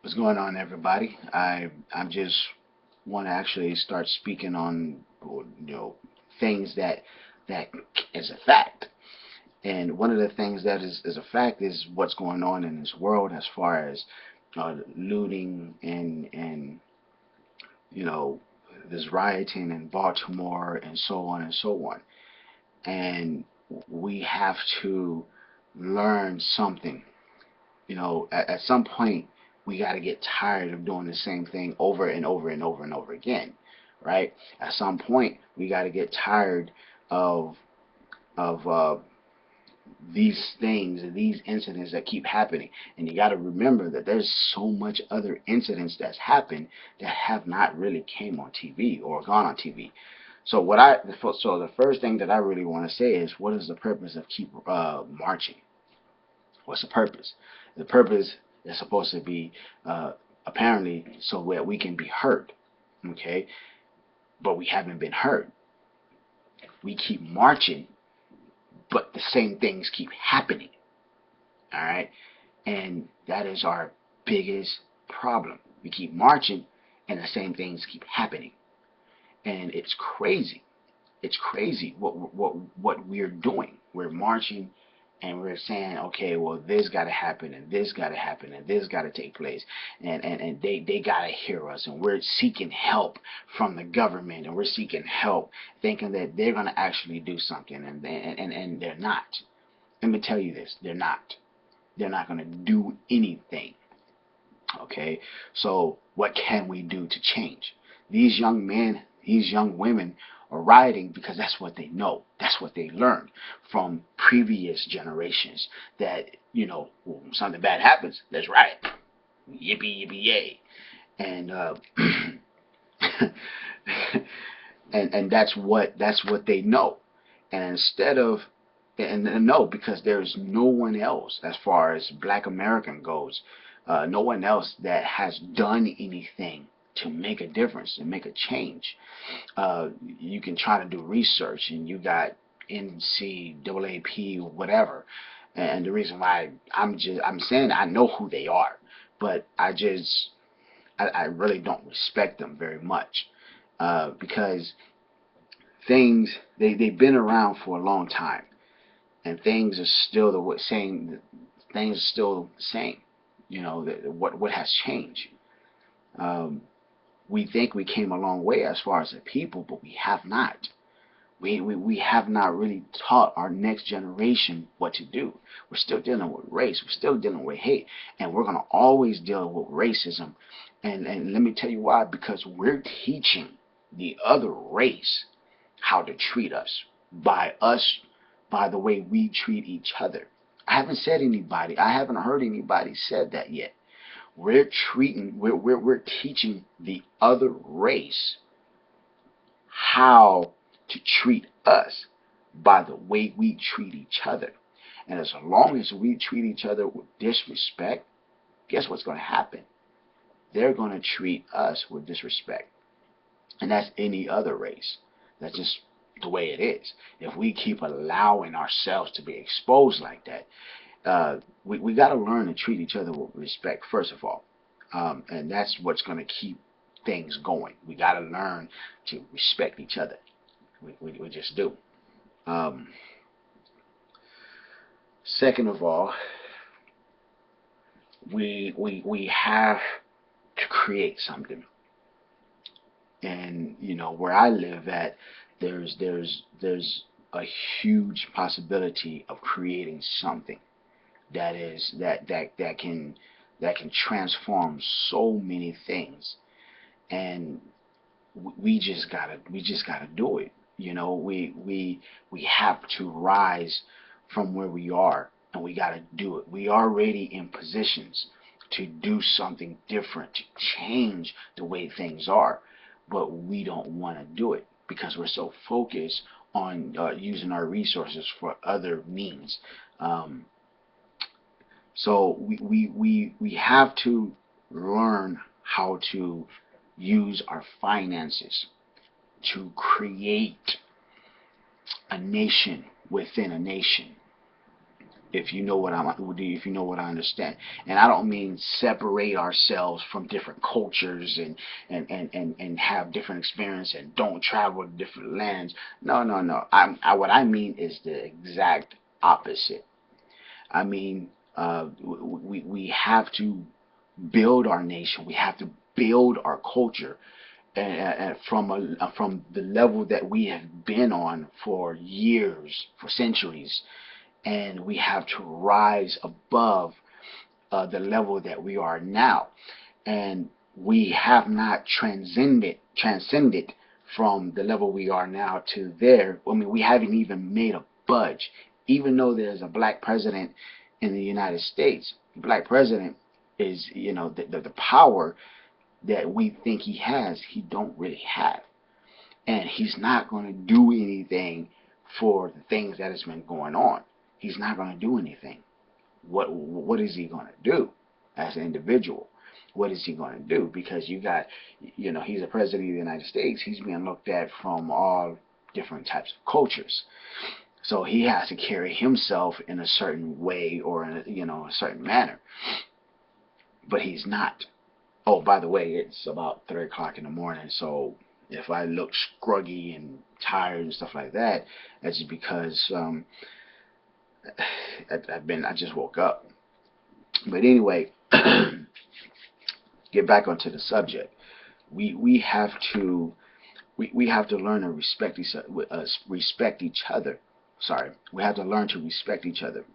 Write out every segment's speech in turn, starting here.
What's going on, everybody? I just want to actually start speaking on things that is a fact. And one of the things that is a fact is what's going on in this world as far as looting and you know this rioting in Baltimore and so on and so on. And we have to learn something. At some point we got to get tired of doing the same thing over and over and over and over again, right? At some point we got to get tired of of these things and these incidents that keep happening. And you got to remember that there's so much other incidents that's happened that have not really came on TV or gone on TV. So the first thing that I really want to say is, what is the purpose of keep marching? What's the purpose? The purpose is supposed to be apparently so that we can be heard, okay? But we haven't been heard. We keep marching, but the same things keep happening, all right? And that is our biggest problem. We keep marching, and the same things keep happening, and it's crazy. It's crazy what we're doing. We're marching and we're saying, okay, well, this got to happen and this got to happen and this got to take place, and they got to hear us, and we're seeking help from the government, and we're seeking help thinking that they're going to actually do something, and they're not. Let me tell you this, they're not. They're not going to do anything. Okay, so what can we do to change? These young men, these young women are rioting because that's what they know. That's what they learned from previous generations. That when something bad happens, let's riot. Yippee yippee yay. And and that's what they know. And instead of and no, because there's no one else as far as Black American goes, no one else that has done anything to make a difference and make a change. You can try to do research, and you got NCAAP, whatever. And the reason why I'm saying I know who they are, but I really don't respect them very much, because they've been around for a long time, and things are still the same. Things are still the same. What has changed? Um, we think we came a long way as far as a people, but we have not. We have not really taught our next generation what to do. We're still dealing with race. We're still dealing with hate. And we're going to always deal with racism. And let me tell you why. Because we're teaching the other race how to treat us, by the way we treat each other. I haven't heard anybody said that yet. We're teaching the other race how to treat us by the way we treat each other. And as long as we treat each other with disrespect, guess what's going to happen? They're going to treat us with disrespect. And that's any other race. That's just the way it is. If we keep allowing ourselves to be exposed like that, we got to learn to treat each other with respect, first of all. And that's what's going to keep things going. We got to learn to respect each other. We just do. Um, Second of all, we have to create something. And where I live at, there's a huge possibility of creating something that can transform so many things. And we just gotta do it. We have to rise from where we are, and we gotta do it. We are already in positions to do something different, to change the way things are, but we don't want to do it because we're so focused on using our resources for other means. Um, so we have to learn how to use our finances to create a nation within a nation. if you know what if you know what I understand. And I don't mean separate ourselves from different cultures and have different experience and don't travel to different lands. No, no, no. What I mean is the exact opposite. I mean, we have to build our nation. We have to build our culture, and from the level that we have been on for years, for centuries, and we have to rise above the level that we are now. And we have not transcended from the level we are now to there. I mean, we haven't even made a budge. Even though there's a black president in the United States, black president is, the power that we think he has, he don't really have. And he's not going to do anything for the things that has been going on. He's not going to do anything. What is he going to do as an individual? What is he going to do? Because he's a president of the United States. He's being looked at from all different types of cultures. So he has to carry himself in a certain way or in a certain manner. But he's not. Oh, by the way, it's about 3 o'clock in the morning, so if I look scruggy and tired and stuff like that, that's just because I just woke up. But anyway, get back onto the subject. We have to learn to respect each other. Sorry, we have to learn to respect each other,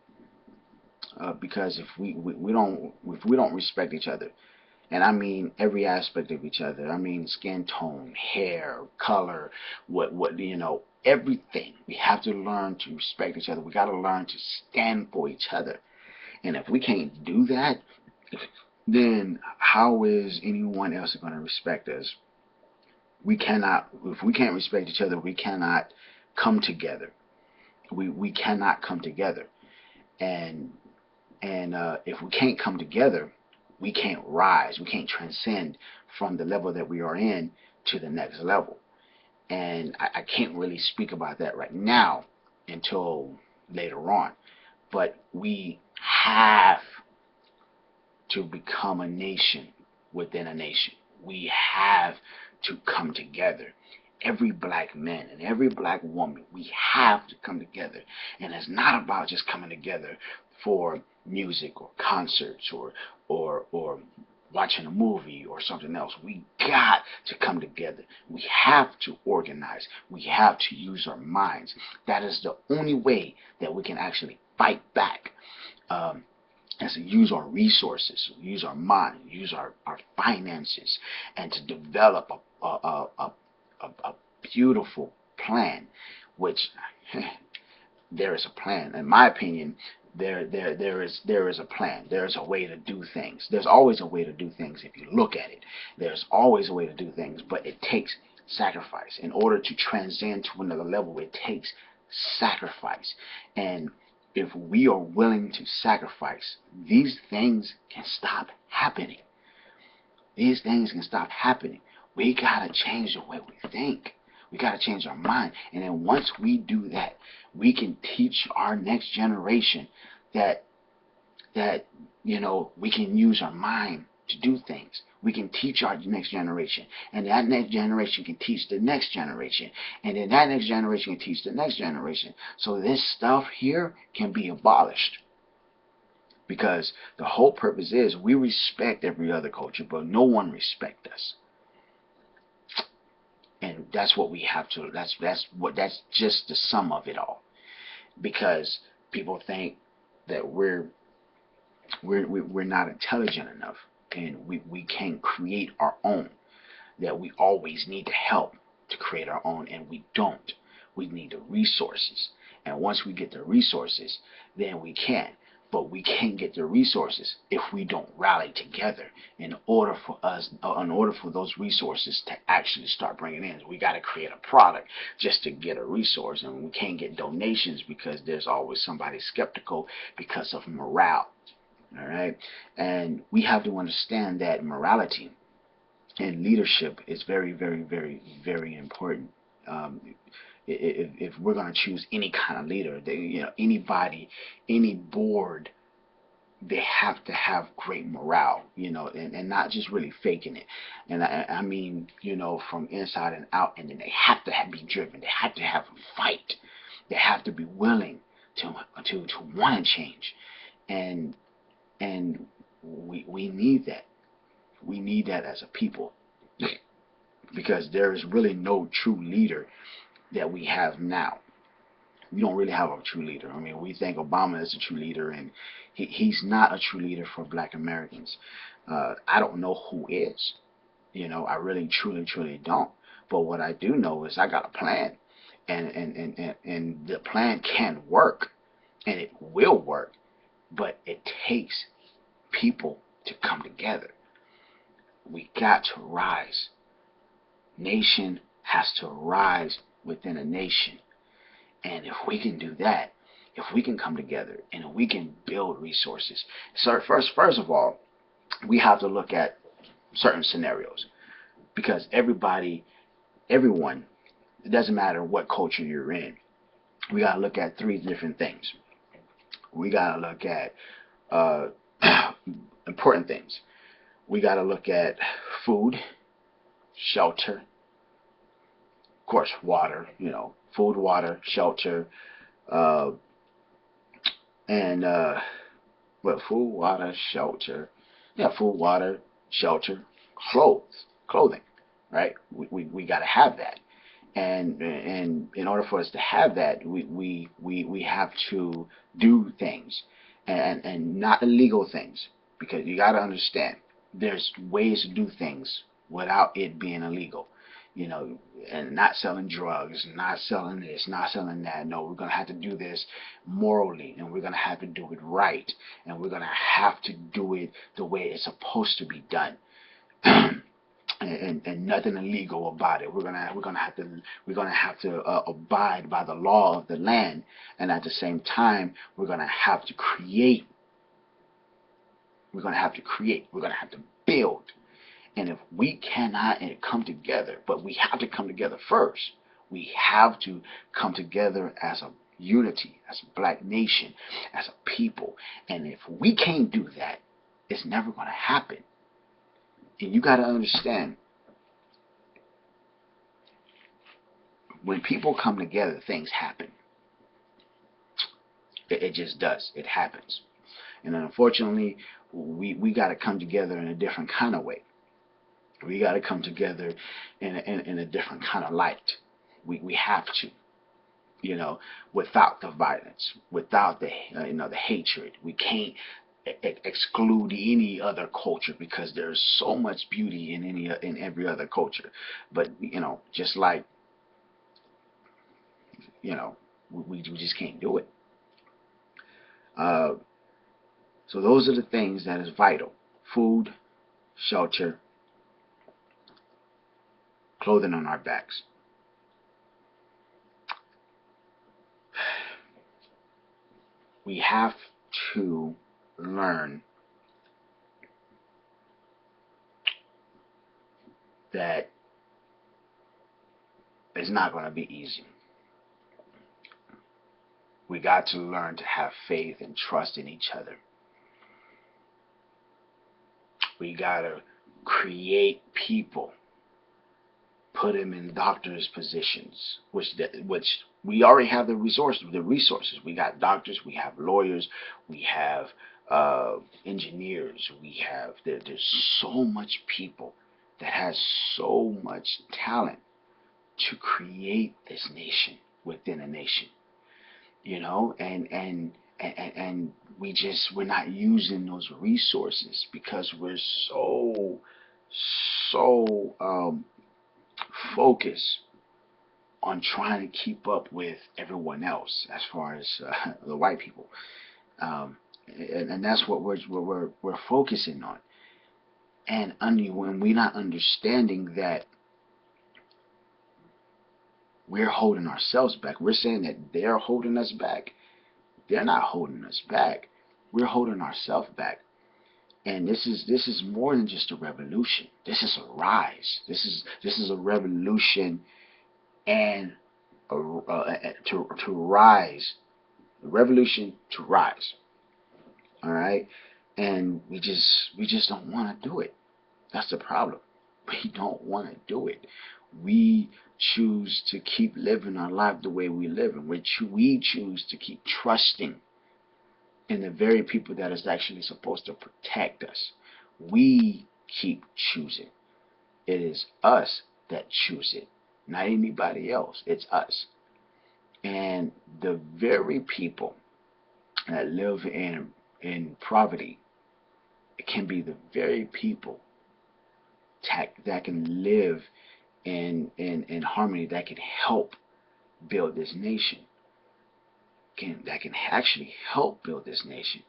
because if we don't respect each other, and I mean every aspect of each other. I mean skin tone, hair, color, everything. We have to learn to respect each other. We got to learn to stand for each other. And if we can't do that, then how is anyone else going to respect us? We cannot. If we can't respect each other, we cannot come together. We cannot come together. And if we can't come together, we can't rise. We can't transcend from the level that we are in to the next level. And I can't really speak about that right now until later on. But we have to become a nation within a nation. We have to come together. Every black man and every black woman, we have to come together. And it's not about just coming together for music or concerts or watching a movie or something else. We got to come together. We have to organize. We have to use our minds. That is the only way that we can actually fight back. And to use our resources, use our mind, use our finances, and to develop a beautiful plan, which there is a plan. In my opinion, there is a plan. There's a way to do things. There's always a way to do things if you look at it. There's always a way to do things, but it takes sacrifice. In order to transcend to another level, it takes sacrifice. And if we are willing to sacrifice, these things can stop happening. These things can stop happening. We gotta change the way we think. We gotta change our mind. And then once we do that, we can teach our next generation that we can use our mind to do things. We can teach our next generation, and that next generation can teach the next generation, and then that next generation can teach the next generation. So this stuff here can be abolished. Because the whole purpose is we respect every other culture, but no one respects us. And that's what we have to. That's just the sum of it all. Because people think that we're not intelligent enough, and we can't create our own. That we always need to help to create our own, and we don't. We need the resources, and once we get the resources, then we can. But we can't get the resources if we don't rally together. In order for those resources to actually start bringing in, we got to create a product just to get a resource, and we can't get donations because there's always somebody skeptical because of morale. All right, and we have to understand that morality and leadership is very, very, very, very important. if we're going to choose any kind of leader, anybody, any board, they have to have great morale, and not just really faking it. And I mean, from inside and out. And then they have to be driven. They have to have a fight. They have to be willing to want to change. And we need that. We need that as a people, because there is really no true leader that we have now. We don't really have a true leader. I mean, we think Obama is a true leader, and he's not a true leader for Black Americans. I don't know who is. I really, truly, truly don't. But what I do know is I got a plan, and the plan can work, and it will work, but it takes people to come together. We got to rise. Nation has to rise within a nation. And if we can do that, if we can come together and if we can build resources. So first of all, we have to look at certain scenarios, because everyone, it doesn't matter what culture you're in, we got to look at three different things. We got to look at important things. We got to look at food, shelter, of course, water, food, water, shelter, and food, water, shelter, food, water, shelter, clothing, right? We got to have that, and in order for us to have that, we have to do things, and not illegal things, because you got to understand there's ways to do things without it being illegal. And not selling drugs, not selling this, not selling that. No, we're going to have to do this morally, and we're going to have to do it right, and we're going to have to do it the way it's supposed to be done. And nothing illegal about it. We're gonna have to abide by the law of the land, and at the same time, we're gonna have to create. We're gonna have to build. And if we cannot come together, but we have to come together first. We have to come together as a unity, as a Black nation, as a people. And if we can't do that, it's never going to happen. And you got to understand, when people come together, things happen. It just does. It happens. And unfortunately, we got to come together in a different kind of way. We got to come together in a different kind of light. We have to, without the violence, without the the hatred. We can't exclude any other culture, because there's so much beauty in every other culture. But just like we just can't do it. So those are the things that is vital: food, shelter, clothing on our backs. We have to learn that it's not going to be easy. We got to learn to have faith and trust in each other. We got to create people, put them in doctors' positions, which we already have the resources. We got doctors, we have lawyers, we have engineers, there's so much people that has so much talent to create this nation within a nation, and we're not using those resources because we're so focused on trying to keep up with everyone else, as far as the white people, and that's what we're focusing on. And when we're not understanding that we're holding ourselves back, we're saying that they're holding us back. They're not holding us back. We're holding ourselves back. And this is more than just a revolution. This is a rise. This is a revolution and to rise, the revolution to rise. All right, and we just don't want to do it. That's the problem. We don't want to do it. We choose to keep living our life the way we live, and we choose to keep trusting in the very people that is actually supposed to protect us. We keep choosing. It is us that choose it, not anybody else. It's us. And the very people that live in poverty, it can be the very people that can live in harmony, that can help build this nation, that can actually help build this nation.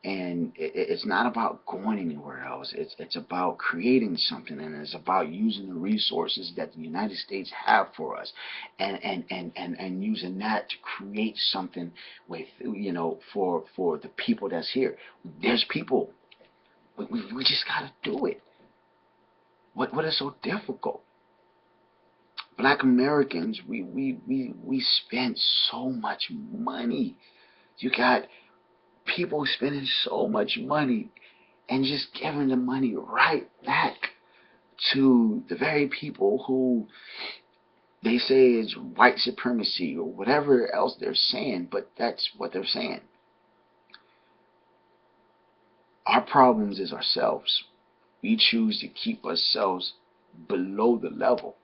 And it's not about going anywhere else. It's about creating something, and it's about using the resources that the United States have for us, and using that to create something with, for the people that's here. There's people. We just gotta do it. What is so difficult? Black Americans, we spend so much money. You got people spending so much money and just giving the money right back to the very people who they say is white supremacy or whatever else they're saying, but that's what they're saying. Our problems is ourselves. We choose to keep ourselves below the level.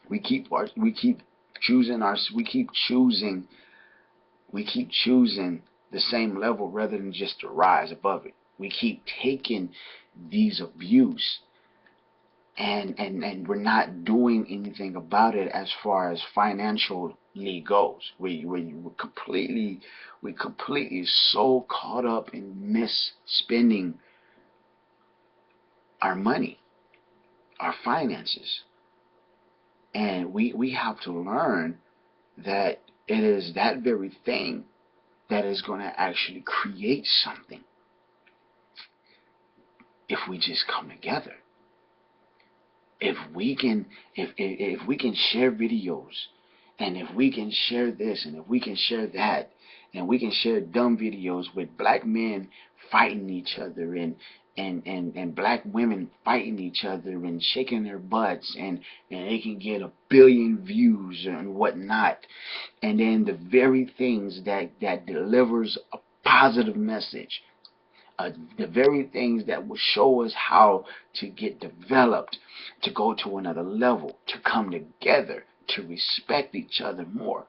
We keep choosing the same level rather than just to rise above it. We keep taking these abuse, and we're not doing anything about it as far as financially goes. We completely so caught up in misspending our money, our finances. And we have to learn that it is that very thing that is going to actually create something if we just come together. If we can share videos, and if we can share this, and if we can share that, and we can share dumb videos with black men fighting each other, and black women fighting each other and shaking their butts, and they can get 1 billion views and whatnot, and then the very things that delivers a positive message, the very things that will show us how to get developed, to go to another level, to come together, to respect each other more.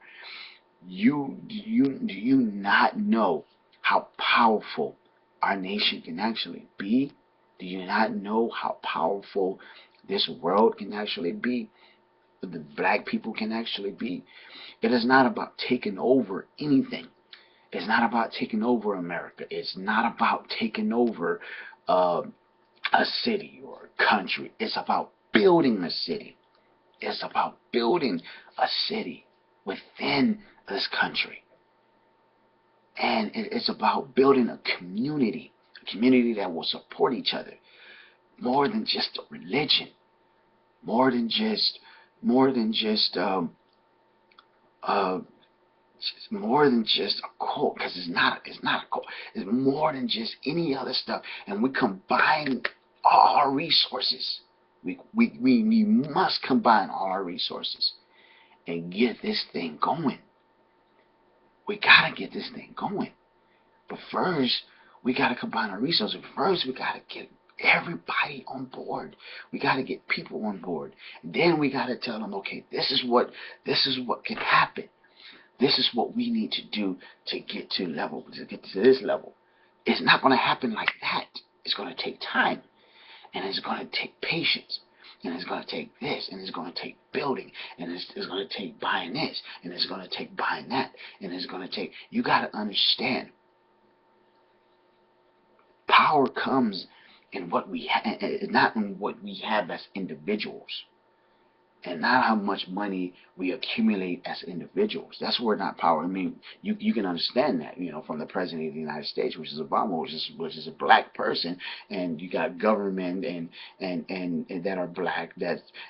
Do you not know how powerful our nation can actually be? Do you not know how powerful this world can actually be? The black people can actually be. It is not about taking over anything. It's not about taking over America. It's not about taking over uh, a city or a country. It's about building a city. It's about building a city within this country. And it's about building a community that will support each other more than just a religion, more than just uh, more than just a cult, because it's not a cult. It's more than just any other stuff. And we combine all our resources. We must combine all our resources and get this thing going. We gotta get this thing going. But first, we gotta combine our resources. First, we gotta get everybody on board. We gotta get people on board. Then we gotta tell them, okay, this is what can happen. This is what we need to do to get to this level. It's not going to happen like that. It's going to take time, and it's going to take patience, and it's going to take this, and it's going to take building, and it's going to take buying this, and it's going to take buying that, and it's going to take. You got to understand, power comes in what we have, not in what we have as individuals. and not how much money we accumulate as individuals. That's where not power. I mean, you can understand that, from the president of the United States, which is Obama, which is a black person, and you got government and that are black,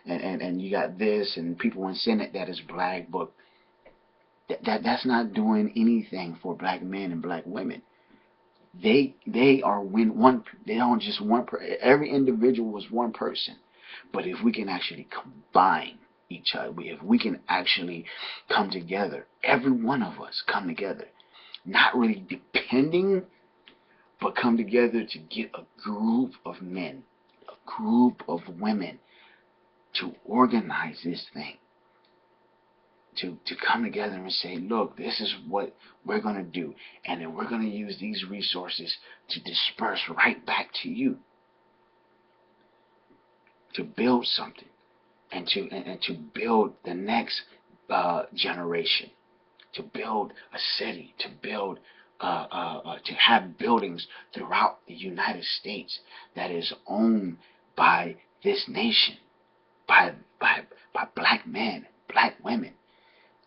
and you got this and people in Senate that is black, but that's not doing anything for black men and black women. They are one. They don't just one. Every individual is one person. But if we can actually combine each other, if we can actually come together, every one of us come together, not really depending, but come together to get a group of men, a group of women to organize this thing. To come together and say, look, this is what we're going to do, and then we're going to use these resources to disperse right back to you, to build something, and to build the next generation, to build a city, to build to have buildings throughout the United States that is owned by this nation, by black men, black women,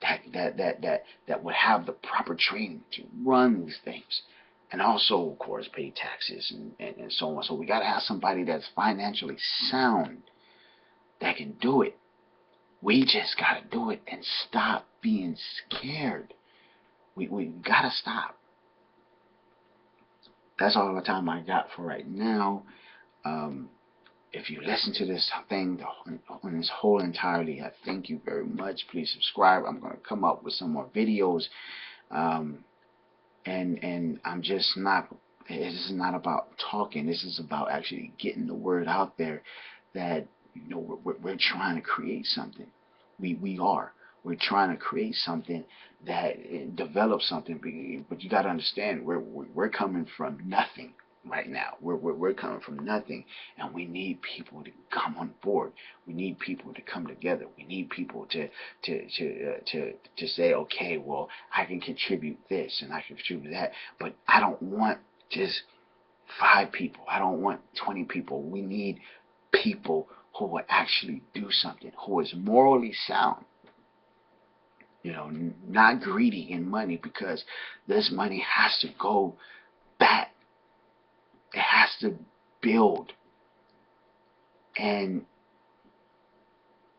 that would have the proper training to run these things, and also, of course, pay taxes and so on. So we got to have somebody that's financially sound that can do it. We just got to do it and stop being scared. We got to stop. That's all the time I got for right now. If you listen to this thing on this whole entirely, I thank you very much. Please subscribe. I'm going to come up with some more videos. And I'm just not, this is not about talking. This is about actually getting the word out there that, we're trying to create something. We are. We're trying to create something that develop something. But you got to understand, we're coming from nothing. Right now, we're coming from nothing, and we need people to come on board. We need people to come together. We need people to say, okay, well, I can contribute this and I can contribute that, but I don't want just 5 people. I don't want 20 people. We need people who will actually do something, who is morally sound. Not greedy in money, because this money has to go back. It has to build, and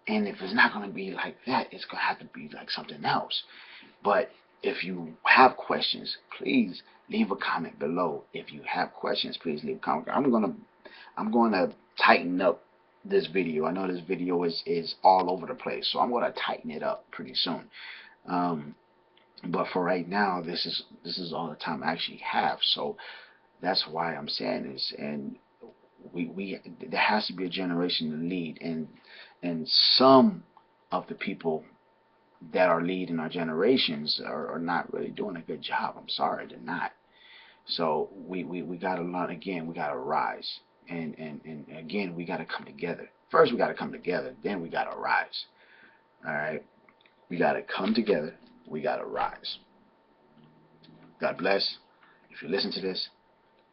if it's not going to be like that, it's going to have to be like something else. But if you have questions, please leave a comment below. If you have questions, please leave a comment. I'm going to tighten up this video. I know this video is all over the place, so I'm going to tighten it up pretty soon. But for right now, this is all the time I actually have. So that's why I'm saying this, and there has to be a generation to lead, and some of the people that are leading our generations are not really doing a good job. I'm sorry, they're not. So we got to learn again. We got to rise, and again, we got to come together. First, we got to come together. Then we got to rise. All right, we got to come together. We got to rise. God bless. If you listen to this,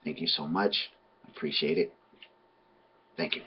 thank you so much. I appreciate it. Thank you.